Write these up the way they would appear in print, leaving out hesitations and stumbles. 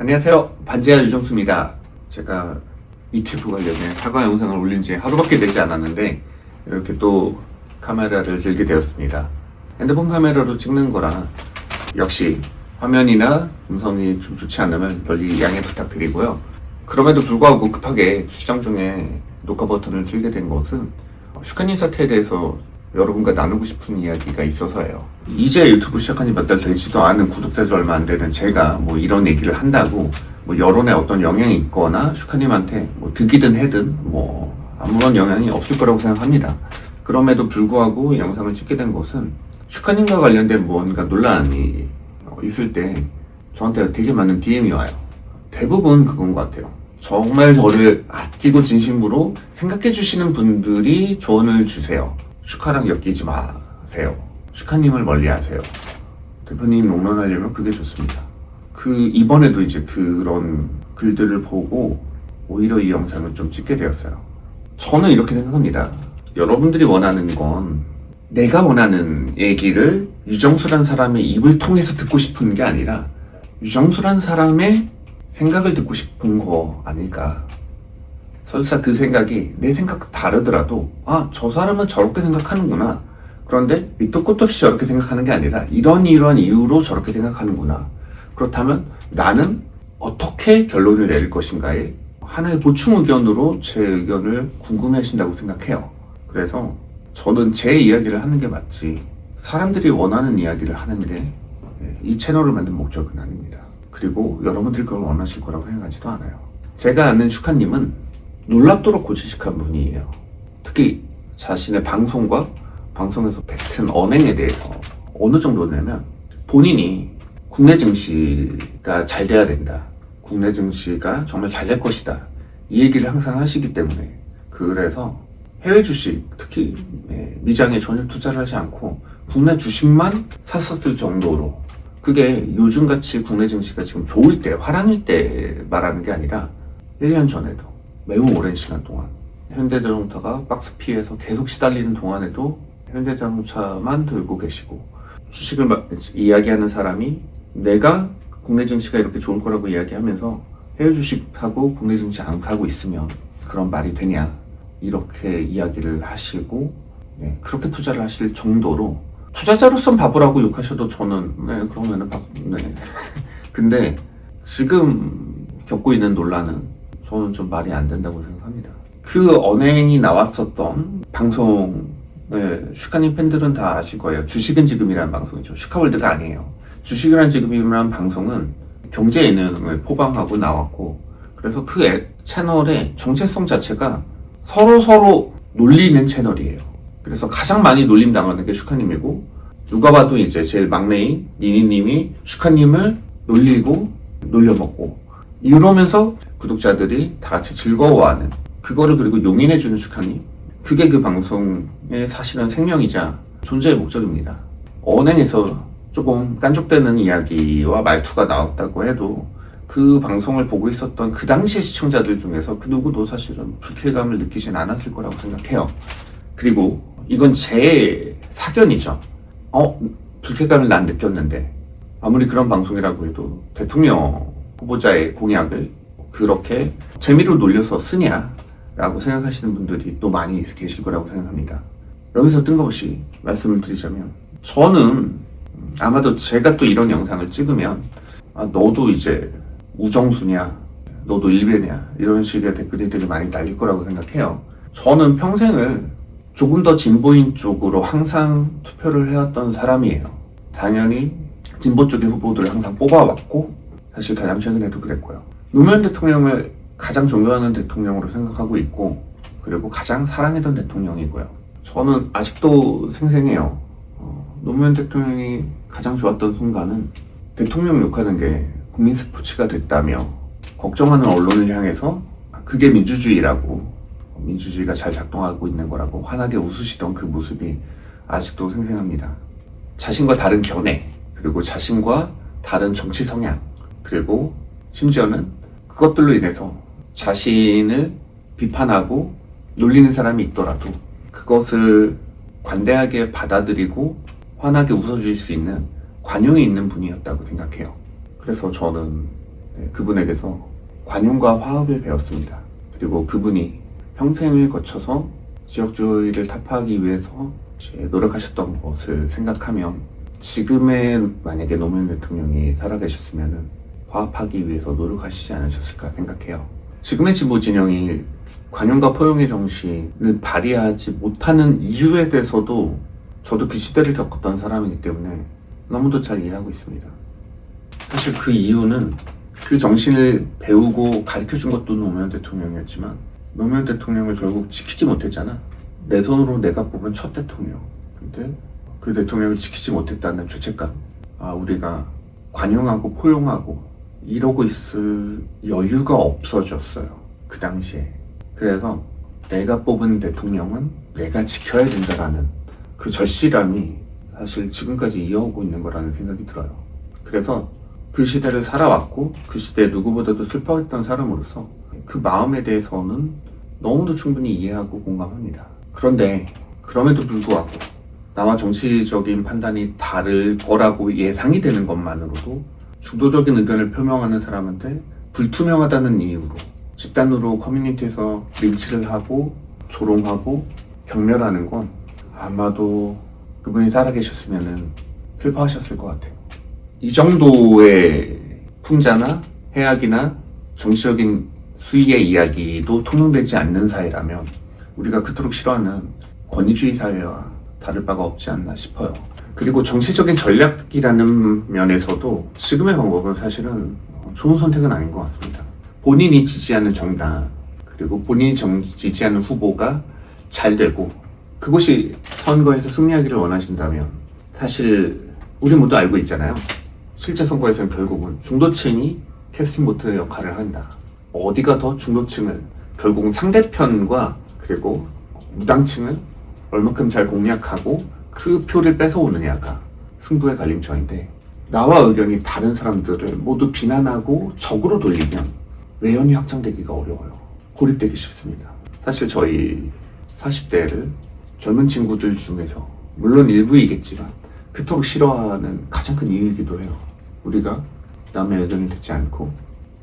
안녕하세요. 반지하 유정수입니다. 제가 ETF 관련해 사과 영상을 올린 지 하루밖에 되지 않았는데 이렇게 또 카메라를 들게 되었습니다. 핸드폰 카메라로 찍는 거라 역시 화면이나 음성이 좀 좋지 않으면 널리 양해 부탁드리고요. 그럼에도 불구하고 급하게 주차장 중에 녹화 버튼을 틀게 된 것은 슈카님 사태에 대해서 여러분과 나누고 싶은 이야기가 있어서예요. 이제 유튜브 시작한 지 몇 달 되지도 않은 구독자 수 얼마 안 되는 제가 뭐 이런 얘기를 한다고 뭐 여론에 어떤 영향이 있거나 슈카님한테 뭐 득이든 해든 뭐 아무런 영향이 없을 거라고 생각합니다. 그럼에도 불구하고 이 영상을 찍게 된 것은 슈카님과 관련된 무언가 논란이 있을 때 저한테 되게 많은 DM이 와요. 대부분 그건 것 같아요. 정말 저를 아끼고 진심으로 생각해 주시는 분들이 조언을 주세요. 슈카랑 엮이지 마세요. 슈카님을 멀리 하세요. 대표님 롱런하려면 그게 좋습니다. 이번에도 이제 그런 글들을 보고 오히려 이 영상을 좀 찍게 되었어요. 저는 이렇게 생각합니다. 여러분들이 원하는 건 내가 원하는 얘기를 유정수란 사람의 입을 통해서 듣고 싶은 게 아니라 유정수란 사람의 생각을 듣고 싶은 거 아닐까. 설사 그 생각이 내 생각과 다르더라도 저 사람은 저렇게 생각하는구나. 그런데 밑도 끝도 없이 저렇게 생각하는 게 아니라 이러한 이유로 저렇게 생각하는구나. 그렇다면 나는 어떻게 결론을 내릴 것인가에 하나의 보충 의견으로 제 의견을 궁금해 하신다고 생각해요. 그래서 저는 제 이야기를 하는 게 맞지 사람들이 원하는 이야기를 하는 게 이 채널을 만든 목적은 아닙니다. 그리고 여러분들이 그걸 원하실 거라고 생각하지도 않아요. 제가 아는 슈카님은 놀랍도록 고지식한 분이에요. 특히 자신의 방송과 방송에서 뱉은 언행에 대해서 어느 정도냐면 본인이 국내 증시가 잘 돼야 된다. 국내 증시가 정말 잘 될 것이다. 이 얘기를 항상 하시기 때문에 그래서 해외 주식, 특히 미장에 전혀 투자를 하지 않고 국내 주식만 샀었을 정도로 그게 요즘같이 국내 증시가 지금 좋을 때, 화랑일 때 말하는 게 아니라 1년 전에도 매우 오랜 시간 동안 현대자동차가 박스 피해서 계속 시달리는 동안에도 현대자동차만 들고 계시고 주식을 이야기하는 사람이 내가 국내 증시가 이렇게 좋을 거라고 이야기하면서 해외 주식하고 국내 증시 안 사고 있으면 그런 말이 되냐 이렇게 이야기를 하시고 그렇게 투자를 하실 정도로 투자자로선 바보라고 욕하셔도 저는 그러면은 근데 지금 겪고 있는 논란은 저는 좀 말이 안 된다고 생각합니다. 그 언행이 나왔었던 방송을 슈카님 팬들은 다 아실 거예요. 주식은 지금이라는 방송이죠. 슈카월드가 아니에요. 주식이란 지금이라는 방송은 경제 예능을 포방하고 나왔고 그래서 그 채널의 정체성 자체가 서로 놀리는 채널이에요. 그래서 가장 많이 놀림 당하는 게 슈카님이고 누가 봐도 이제 제일 막내인 니니님이 슈카님을 놀리고 놀려먹고 이러면서 구독자들이 다 같이 즐거워하는 그거를 그리고 용인해주는 슈카님 그게 그 방송의 사실은 생명이자 존재의 목적입니다. 언행에서 조금 깐족되는 이야기와 말투가 나왔다고 해도 그 방송을 보고 있었던 그 당시의 시청자들 중에서 그 누구도 사실은 불쾌감을 느끼진 않았을 거라고 생각해요. 그리고 이건 제 사견이죠. 불쾌감을 난 느꼈는데 아무리 그런 방송이라고 해도 대통령 후보자의 공약을 그렇게 재미로 놀려서 쓰냐라고 생각하시는 분들이 또 많이 계실 거라고 생각합니다. 여기서 뜬금없이 말씀을 드리자면 저는 아마도 제가 또 이런 영상을 찍으면 너도 이제 우정수냐 너도 일베냐 이런 식의 댓글이 되게 많이 달릴 거라고 생각해요. 저는 평생을 조금 더 진보인 쪽으로 항상 투표를 해왔던 사람이에요. 당연히 진보 쪽의 후보들을 항상 뽑아왔고 사실 가장 최근에도 그랬고요. 노무현 대통령을 가장 존경하는 대통령으로 생각하고 있고 그리고 가장 사랑했던 대통령이고요. 저는 아직도 생생해요. 노무현 대통령이 가장 좋았던 순간은 대통령 욕하는 게 국민 스포츠가 됐다며 걱정하는 언론을 향해서 그게 민주주의라고 민주주의가 잘 작동하고 있는 거라고 환하게 웃으시던 그 모습이 아직도 생생합니다. 자신과 다른 견해 그리고 자신과 다른 정치 성향 그리고 심지어는 그것들로 인해서 자신을 비판하고 놀리는 사람이 있더라도 그것을 관대하게 받아들이고 환하게 웃어줄 수 있는 관용이 있는 분이었다고 생각해요. 그래서 저는 그분에게서 관용과 화합을 배웠습니다. 그리고 그분이 평생을 거쳐서 지역주의를 타파하기 위해서 노력하셨던 것을 생각하면 지금의 만약에 노무현 대통령이 살아계셨으면 화합하기 위해서 노력하시지 않으셨을까 생각해요. 지금의 진보 진영이 관용과 포용의 정신을 발휘하지 못하는 이유에 대해서도 저도 그 시대를 겪었던 사람이기 때문에 너무도 잘 이해하고 있습니다. 사실 그 이유는 그 정신을 배우고 가르쳐준 것도 노무현 대통령이었지만 노무현 대통령을 결국 지키지 못했잖아. 내 손으로 내가 뽑은 첫 대통령. 근데 그 대통령을 지키지 못했다는 죄책감. 우리가 관용하고 포용하고 이러고 있을 여유가 없어졌어요. 그 당시에. 그래서 내가 뽑은 대통령은 내가 지켜야 된다라는 그 절실함이 사실 지금까지 이어오고 있는 거라는 생각이 들어요. 그래서 그 시대를 살아왔고 그 시대에 누구보다도 슬퍼했던 사람으로서 그 마음에 대해서는 너무도 충분히 이해하고 공감합니다. 그런데 그럼에도 불구하고 나와 정치적인 판단이 다를 거라고 예상이 되는 것만으로도 중도적인 의견을 표명하는 사람한테 불투명하다는 이유로 집단으로 커뮤니티에서 린치를 하고 조롱하고 경멸하는 건 아마도 그분이 살아계셨으면 슬퍼하셨을 것 같아요. 이 정도의 풍자나 해악이나 정치적인 수위의 이야기도 통용되지 않는 사회라면 우리가 그토록 싫어하는 권위주의 사회와 다를 바가 없지 않나 싶어요. 그리고 정치적인 전략이라는 면에서도 지금의 방법은 사실은 좋은 선택은 아닌 것 같습니다. 본인이 지지하는 정당 그리고 본인이 지지하는 후보가 잘 되고 그것이 선거에서 승리하기를 원하신다면 사실 우리 모두 알고 있잖아요. 실제 선거에서는 결국은 중도층이 캐스팅 보트 역할을 한다. 어디가 더 중도층을 결국은 상대편과 그리고 무당층을 얼마큼 잘 공략하고 그 표를 뺏어오느냐가 승부의 갈림점인데 나와 의견이 다른 사람들을 모두 비난하고 적으로 돌리면 외연이 확장되기가 어려워요. 고립되기 쉽습니다. 사실 저희 40대를 젊은 친구들 중에서 물론 일부이겠지만 그토록 싫어하는 가장 큰 이유이기도 해요. 우리가 남의 의견을 듣지 않고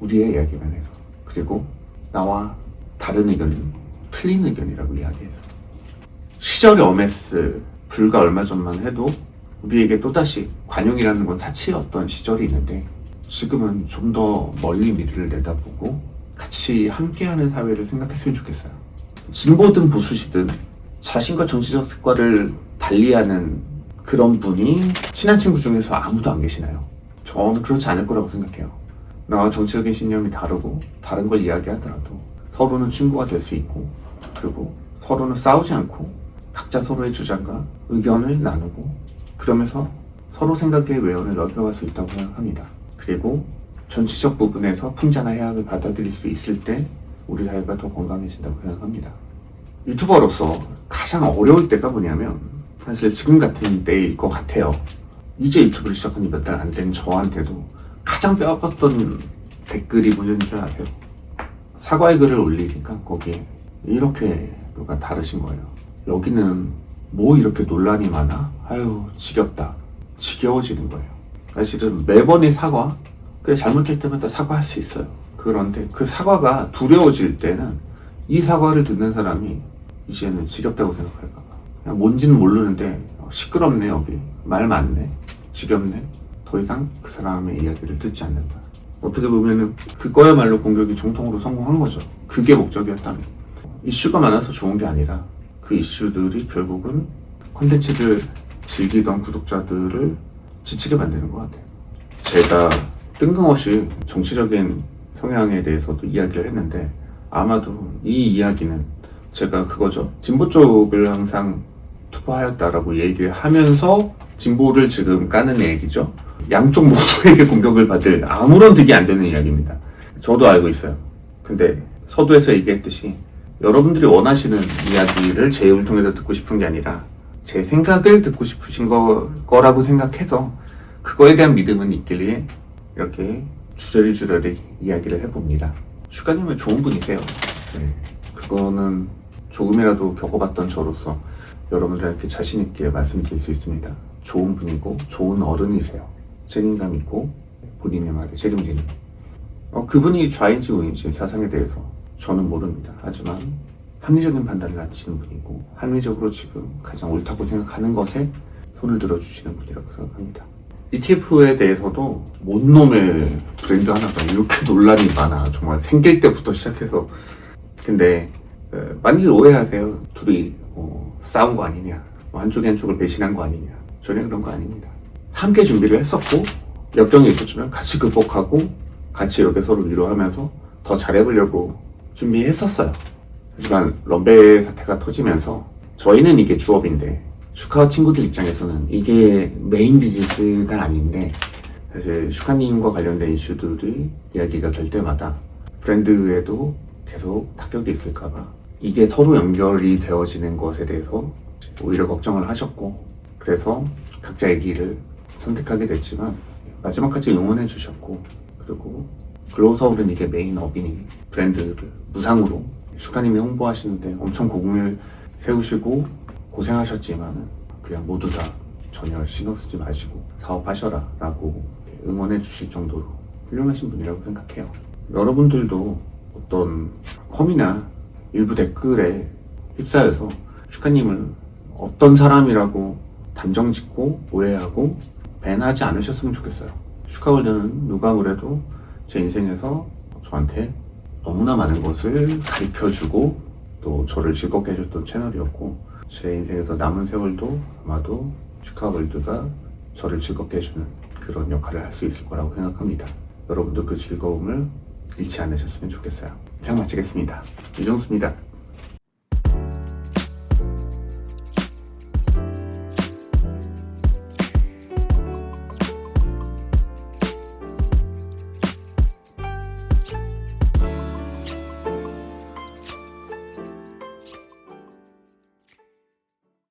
우리의 이야기만 해서 그리고 나와 다른 의견은 틀린 의견이라고 이야기해서 시절의 어메스 불과 얼마 전만 해도 우리에게 또다시 관용이라는 건 사치였던 시절이 있는데 지금은 좀 더 멀리 미래를 내다보고 같이 함께하는 사회를 생각했으면 좋겠어요. 진보든 보수시든 자신과 정치적 색깔을 달리하는 그런 분이 친한 친구 중에서 아무도 안 계시나요? 저는 그렇지 않을 거라고 생각해요. 나와 정치적인 신념이 다르고 다른 걸 이야기하더라도 서로는 친구가 될 수 있고 그리고 서로는 싸우지 않고 각자 서로의 주장과 의견을 나누고 그러면서 서로 생각의 외연을 넓혀갈 수 있다고 생각합니다. 그리고 정치적 부분에서 풍자나 해악을 받아들일 수 있을 때 우리 사회가 더 건강해진다고 생각합니다. 유튜버로서 가장 어려울 때가 뭐냐면 사실 지금 같은 때일 것 같아요. 이제 유튜브를 시작한 지 몇 달 안 된 저한테도 가장 뼈아팠던 댓글이 뭐였는 줄 아세요? 사과의 글을 올리니까 거기에 이렇게 누가 다르신 거예요. 여기는 뭐 이렇게 논란이 많아? 아유 지겹다. 지겨워지는 거예요. 사실은 매번의 사과 그래 잘못할 때마다 사과할 수 있어요. 그런데 그 사과가 두려워질 때는 이 사과를 듣는 사람이 이제는 지겹다고 생각할까 봐 그냥 뭔지는 모르는데 시끄럽네 여기 말 많네 지겹네 더 이상 그 사람의 이야기를 듣지 않는다. 어떻게 보면은 그거야말로 공격이 정통으로 성공한 거죠. 그게 목적이었다면 이슈가 많아서 좋은 게 아니라 그 이슈들이 결국은 콘텐츠를 즐기던 구독자들을 지치게 만드는 것 같아요. 제가 뜬금없이 정치적인 성향에 대해서도 이야기를 했는데 아마도 이 이야기는 제가 그거죠. 진보 쪽을 항상 투표하였다라고 얘기를 하면서 진보를 지금 까는 얘기죠. 양쪽 모두에게 공격을 받을 아무런 득이 안 되는 이야기입니다. 저도 알고 있어요. 근데 서두에서 얘기했듯이 여러분들이 원하시는 이야기를 제 입을 통해서 듣고 싶은 게 아니라 제 생각을 듣고 싶으신 거라고 생각해서 그거에 대한 믿음은 있길래 이렇게 주저리주저리 이야기를 해봅니다. 슈가님은 좋은 분이세요. 네, 그거는 조금이라도 겪어봤던 저로서 여러분들한테 자신있게 말씀드릴 수 있습니다. 좋은 분이고 좋은 어른이세요. 책임감 있고 본인의 말에 책임지는 그분이 좌인지 우인지 사상에 대해서 저는 모릅니다. 하지만 합리적인 판단을 하시는 분이고 합리적으로 지금 가장 옳다고 생각하는 것에 손을 들어주시는 분이라고 생각합니다. ETF에 대해서도 뭔 놈의 브랜드 하나가 이렇게 논란이 많아. 정말 생길 때부터 시작해서. 근데 많이들 오해하세요. 둘이 싸운 거 아니냐, 한쪽이 한쪽을 배신한 거 아니냐. 전혀 그런 거 아닙니다. 함께 준비를 했었고 역경이 있었지만 같이 극복하고 같이 이렇게 서로 위로하면서 더 잘해보려고 준비했었어요. 하지만 럼베 사태가 터지면서 저희는 이게 주업인데 슈카 친구들 입장에서는 이게 메인 비즈니스가 아닌데, 사실 슈카님과 관련된 이슈들이 이야기가 될 때마다 브랜드에도 계속 타격이 있을까봐 이게 서로 연결이 되어지는 것에 대해서 오히려 걱정을 하셨고, 그래서 각자의 길을 선택하게 됐지만 마지막까지 응원해 주셨고, 그리고 글로우서울은 이게 메인 업이니 브랜드를 무상으로 슈카님이 홍보하시는데 엄청 공을 세우시고 고생하셨지만 그냥 모두 다 전혀 신경 쓰지 마시고 사업하셔라 라고 응원해 주실 정도로 훌륭하신 분이라고 생각해요. 여러분들도 어떤 컴이나 일부 댓글에 휩싸여서 슈카님을 어떤 사람이라고 단정 짓고 오해하고 밴하지 않으셨으면 좋겠어요. 슈카월드는 누가 그래도 제 인생에서 저한테 너무나 많은 것을 가르쳐주고 또 저를 즐겁게 해줬던 채널이었고, 제 인생에서 남은 세월도 아마도 슈카월드가 저를 즐겁게 해주는 그런 역할을 할 수 있을 거라고 생각합니다. 여러분도 그 즐거움을 잃지 않으셨으면 좋겠어요. 이상 마치겠습니다. 이정수입니다.